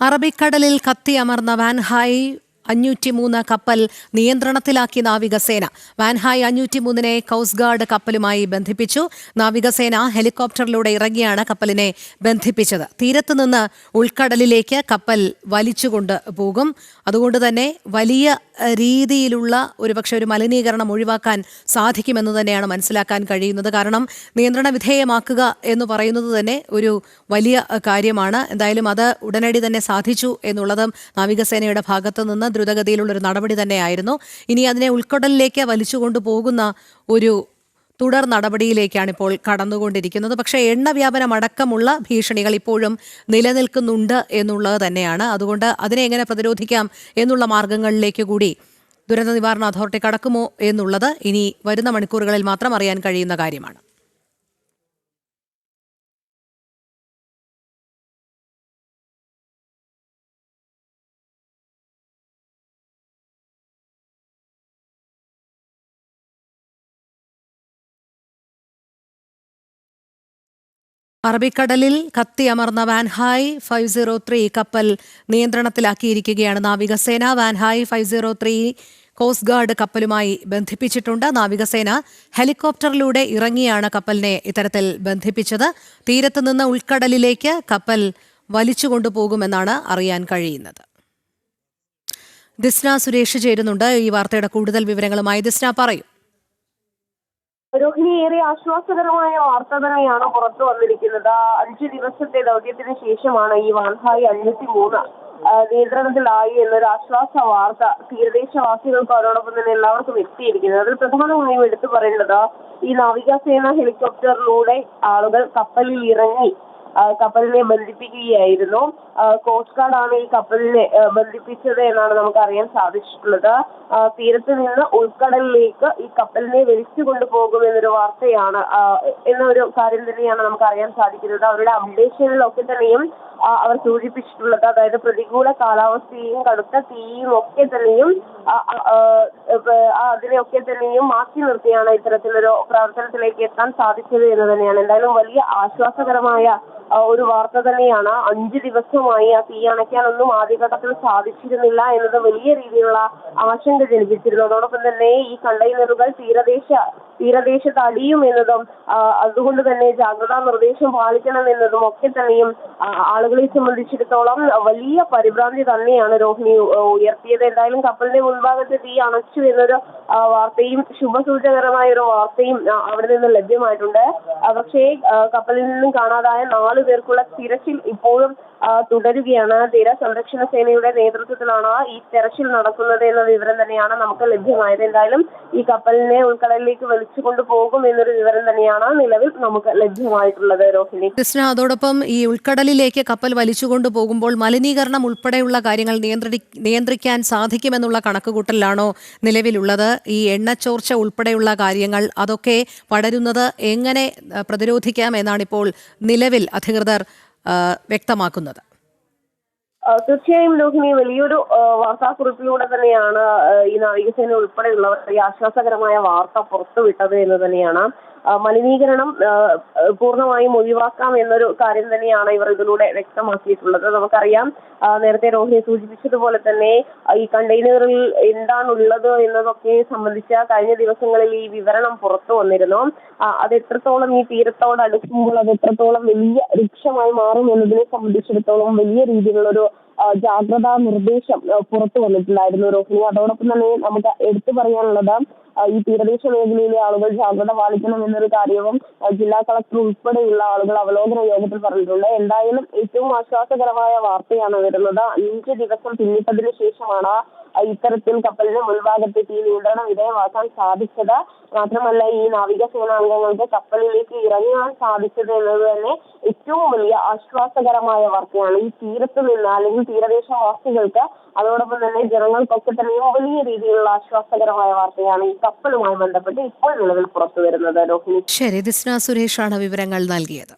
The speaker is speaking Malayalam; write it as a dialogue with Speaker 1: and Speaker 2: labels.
Speaker 1: അറബിക്കടലിൽ കത്തിയമർന്ന വാൻഹായ് 503 കപ്പൽ നിയന്ത്രണത്തിലാക്കി നാവികസേന. വാൻഹായ് 503നെ കോസ്റ്റ് ഗാർഡ് കപ്പലുമായി ബന്ധിപ്പിച്ചു. നാവികസേന ഹെലികോപ്റ്ററിലൂടെ ഇറങ്ങിയാണ് കപ്പലിനെ ബന്ധിപ്പിച്ചത്. തീരത്തുനിന്ന് ഉൾക്കടലിലേക്ക് കപ്പൽ വലിച്ചുകൊണ്ട് പോകും. അതുകൊണ്ട് തന്നെ വലിയ രീതിയിലുള്ള ഒരുപക്ഷെ ഒരു മലിനീകരണം ഒഴിവാക്കാൻ സാധിക്കുമെന്ന് തന്നെയാണ് മനസ്സിലാക്കാൻ കഴിയുന്നത്. കാരണം നിയന്ത്രണ വിധേയമാക്കുക എന്ന് പറയുന്നത് തന്നെ ഒരു വലിയ കാര്യമാണ്. എന്തായാലും അത് ഉടനടി തന്നെ സാധിച്ചു എന്നുള്ളതും നാവികസേനയുടെ ഭാഗത്തു നിന്ന് ദ്രുതഗതിയിലുള്ളൊരു നടപടി തന്നെയായിരുന്നു. ഇനി അതിനെ ഉൾക്കടലിലേക്ക് വലിച്ചുകൊണ്ടു പോകുന്ന ഒരു തുടർ നടപടിയിലേക്കാണ് ഇപ്പോൾ കടന്നുകൊണ്ടിരിക്കുന്നത്. പക്ഷേ എണ്ണ വ്യാപനം അടക്കമുള്ള ഭീഷണികൾ ഇപ്പോഴും നിലനിൽക്കുന്നുണ്ട് എന്നുള്ളത് തന്നെയാണ്. അതുകൊണ്ട് അതിനെ എങ്ങനെ പ്രതിരോധിക്കാം എന്നുള്ള മാർഗങ്ങളിലേക്ക് കൂടി ദുരന്ത നിവാരണ അതോറിറ്റി കടക്കുമോ എന്നുള്ളത് ഇനി വരുന്ന മണിക്കൂറുകളിൽ മാത്രം അറിയാൻ കഴിയുന്ന കാര്യമാണ്. അറബിക്കടലിൽ കത്തിയമർന്ന വാൻഹായ് 503 കപ്പൽ നിയന്ത്രണത്തിലാക്കിയിരിക്കുകയാണ് നാവികസേന. വാൻഹായ് 503 കോസ്റ്റ് ഗാർഡ് കപ്പലുമായി ബന്ധിപ്പിച്ചിട്ടുണ്ട്. നാവികസേന ഹെലികോപ്റ്ററിലൂടെ ഇറങ്ങിയാണ് കപ്പലിനെ ഇത്തരത്തിൽ ബന്ധിപ്പിച്ചത്. തീരത്ത് നിന്ന് ഉൾക്കടലിലേക്ക് കപ്പൽ വലിച്ചുകൊണ്ടുപോകുമെന്നാണ് അറിയാൻ കഴിയുന്നത്. ദിസ്ന സുരേഷ് ചേരുന്നുണ്ട് ഈ വാർത്തയുടെ കൂടുതൽ വിവരങ്ങളുമായി. ദിസ്ന, പറയൂ.
Speaker 2: രോഹിണി, ഏറെ ആശ്വാസകരമായ വാർത്ത തന്നെയാണ് പുറത്തു വന്നിരിക്കുന്നത്. 5 ദിവസത്തെ ദൗത്യത്തിന് ശേഷമാണ് ഈ വാൻഹായ് 503 നിയന്ത്രണത്തിലായി എന്നൊരു ആശ്വാസ വാർത്ത തീരദേശവാസികൾക്ക് അതോടൊപ്പം തന്നെ എല്ലാവർക്കും എത്തിയിരിക്കുന്നത്. അതിൽ പ്രധാനമായും എടുത്തു പറയേണ്ടത് ഈ നാവികസേന ഹെലികോപ്റ്ററിലൂടെ ആളുകൾ കപ്പലിൽ ഇറങ്ങി കപ്പലിനെ ബന്ധിപ്പിക്കുകയായിരുന്നു. കോസ്റ്റ് ഗാർഡാണ് ഈ കപ്പലിനെ ബന്ധിപ്പിച്ചത് എന്നാണ് നമുക്ക് അറിയാൻ സാധിച്ചിട്ടുള്ളത്. തീരത്ത് നിന്ന് ഉൾക്കടലിലേക്ക് ഈ കപ്പലിനെ വലിച്ചു കൊണ്ടുപോകുമെന്നൊരു വാർത്തയാണ് എന്നൊരു കാര്യം തന്നെയാണ് നമുക്ക് അറിയാൻ സാധിക്കുന്നത്. അവരുടെ അപ്ഡേഷനിലൊക്കെ തന്നെയും അവർ സൂചിപ്പിച്ചിട്ടുള്ളത്, അതായത് പ്രതികൂല കാലാവസ്ഥയും കടുത്ത തീയും ഒക്കെ തന്നെയും അതിനെയൊക്കെ തന്നെയും മാറ്റി നിർത്തിയാണ് ഇത്തരത്തിലൊരു പ്രവർത്തനത്തിലേക്ക് എത്താൻ സാധിച്ചത് എന്ന് തന്നെയാണ്. എന്തായാലും വലിയ ആശ്വാസകരമായ ഒരു വാർത്ത തന്നെയാണ്. 5 ദിവസമായി ആ തീ അണയ്ക്കാനൊന്നും ആദ്യഘട്ടത്തിൽ സാധിച്ചിരുന്നില്ല എന്നത് വലിയ രീതിയിലുള്ള ആശങ്ക ജനിപ്പിച്ചിരുന്നു. അതോടൊപ്പം തന്നെ ഈ കണ്ടെയ്നറുകൾ തീരദേശത്ത് അടിയും എന്നതും അതുകൊണ്ട് തന്നെ ജാഗ്രതാ നിർദ്ദേശം പാലിക്കണം എന്നതും ഒക്കെ തന്നെയും ആളുകളെ സംബന്ധിച്ചിടത്തോളം വലിയ പരിഭ്രാന്തി തന്നെയാണ് രോഹിണി ഉയർത്തിയത്. എന്തായാലും കപ്പലിന്റെ മുൻഭാഗത്ത് തീ അണച്ചു എന്നൊരു വാർത്തയും ശുഭസൂചകരമായ ഒരു വാർത്തയും അവിടെ നിന്ന് ലഭ്യമായിട്ടുണ്ട്. പക്ഷേ കപ്പലിൽ നിന്നും കാണാതായ 4 പേർക്കുള്ള തിരച്ചിൽ ഇപ്പോഴും തുടരുകയാണ്. തീര സംരക്ഷണ സേനയുടെ നേതൃത്വത്തിലാണ് ഈ തെരച്ചിൽ നടക്കുന്നത് എന്ന വിവരം തന്നെയാണ് നമുക്ക് ലഭ്യമായത്. എന്തായാലും ഈ കപ്പലിനെ ഉൾക്കടലിലേക്ക് വലിച്ചുകൊണ്ടു പോകും എന്നൊരു വിവരം തന്നെയാണ് നിലവിൽ നമുക്ക് ലഭ്യമായിട്ടുള്ളത്. രോഹിണി,
Speaker 1: കൃഷ്ണ, അതോടൊപ്പം ഈ ഉൾക്കടലിലേക്ക് കപ്പൽ വലിച്ചുകൊണ്ടു പോകുമ്പോൾ മലിനീകരണം ഉൾപ്പെടെയുള്ള കാര്യങ്ങൾ നിയന്ത്രിക്കാൻ സാധിക്കുമെന്നുള്ള കണക്കുകൂട്ടലിലാണോ നിലവിലുള്ളത്? ഈ എണ്ണച്ചോർച്ച ഉൾപ്പെടെയുള്ള കാര്യങ്ങൾ അതൊക്കെ പടരുന്നത് എങ്ങനെ പ്രതിരോധിക്കാം എന്നാണ് ഇപ്പോൾ നിലവിൽ അധികൃതർ വ്യക്തമാക്കുന്നത്?
Speaker 2: തീർച്ചയായും രോഹിണി, വലിയൊരു വാർത്താക്കുറിപ്പിലൂടെ തന്നെയാണ് ഈ നാവികസേന ഉൾപ്പെടെയുള്ളവർ ഈ ആശ്വാസകരമായ വാർത്ത പുറത്തുവിട്ടത് എന്ന് തന്നെയാണ്. മലിനീകരണം പൂർണ്ണമായും ഒഴിവാക്കാം എന്നൊരു കാര്യം തന്നെയാണ് ഇവർ ഇതിലൂടെ വ്യക്തമാക്കിയിട്ടുള്ളത്. നമുക്കറിയാം, നേരത്തെ രോഹിണി സൂചിപ്പിച്ചതുപോലെ തന്നെ ഈ കണ്ടെയ്നറിൽ എന്താണുള്ളത് എന്നതൊക്കെ സംബന്ധിച്ച കഴിഞ്ഞ ദിവസങ്ങളിൽ ഈ വിവരണം പുറത്തു വന്നിരുന്നു. അത് എത്രത്തോളം ഈ തീരത്തോട് അടുക്കുമ്പോൾ അത് എത്രത്തോളം വലിയ വൃക്ഷമായി മാറും എന്നതിനെ സംബന്ധിച്ചിടത്തോളം വലിയ രീതിയിലുള്ളൊരു ജാഗ്രതാ നിർദ്ദേശം പുറത്തു വന്നിട്ടുണ്ടായിരുന്നു രോഹിണി. അതോടൊപ്പം തന്നെ നമുക്ക് എടുത്തു പറയാനുള്ളത് ഈ തീരദേശ മേഖലയിലെ ആളുകൾ ജാഗ്രത പാലിക്കണം എന്നൊരു കാര്യവും ജില്ലാ കളക്ടർ ഉൾപ്പെടെയുള്ള ആളുകൾ അവലോകന യോഗത്തിൽ പറഞ്ഞിട്ടുണ്ട്. എന്തായാലും ഏറ്റവും ആശ്വാസകരമായ വാർത്തയാണ് വരുന്നത്. 5 ദിവസം പിന്നിട്ടതിനു ശേഷമാണ് ഇത്തരത്തിൽ കപ്പലിന് മുൻഭാഗത്തെത്തി നിയന്ത്രണം വിധേയമാക്കാൻ സാധിച്ചത്. മാത്രമല്ല, ഈ നാവികസേനാംഗങ്ങൾക്ക് കപ്പലിലേക്ക് ഇറങ്ങാൻ സാധിച്ചത് എന്നത് തന്നെ ഏറ്റവും വലിയ ആശ്വാസകരമായ വാർത്തയാണ്. ഈ തീരത്ത് നിന്ന് അല്ലെങ്കിൽ തീരദേശവാസികൾക്ക് അതോടൊപ്പം തന്നെ ജനങ്ങൾക്കൊക്കെ തന്നെയും വലിയ രീതിയിലുള്ള ആശ്വാസകരമായ വാർത്തയാണ് ഈ കപ്പലുമായി ബന്ധപ്പെട്ട് ഇപ്പോൾ നിലവിൽ പുറത്തു വരുന്നത്. രോഹിണി,
Speaker 1: ശരി, ദിസ്ന സുരേഷാണ് വിവരങ്ങൾ നൽകിയത്.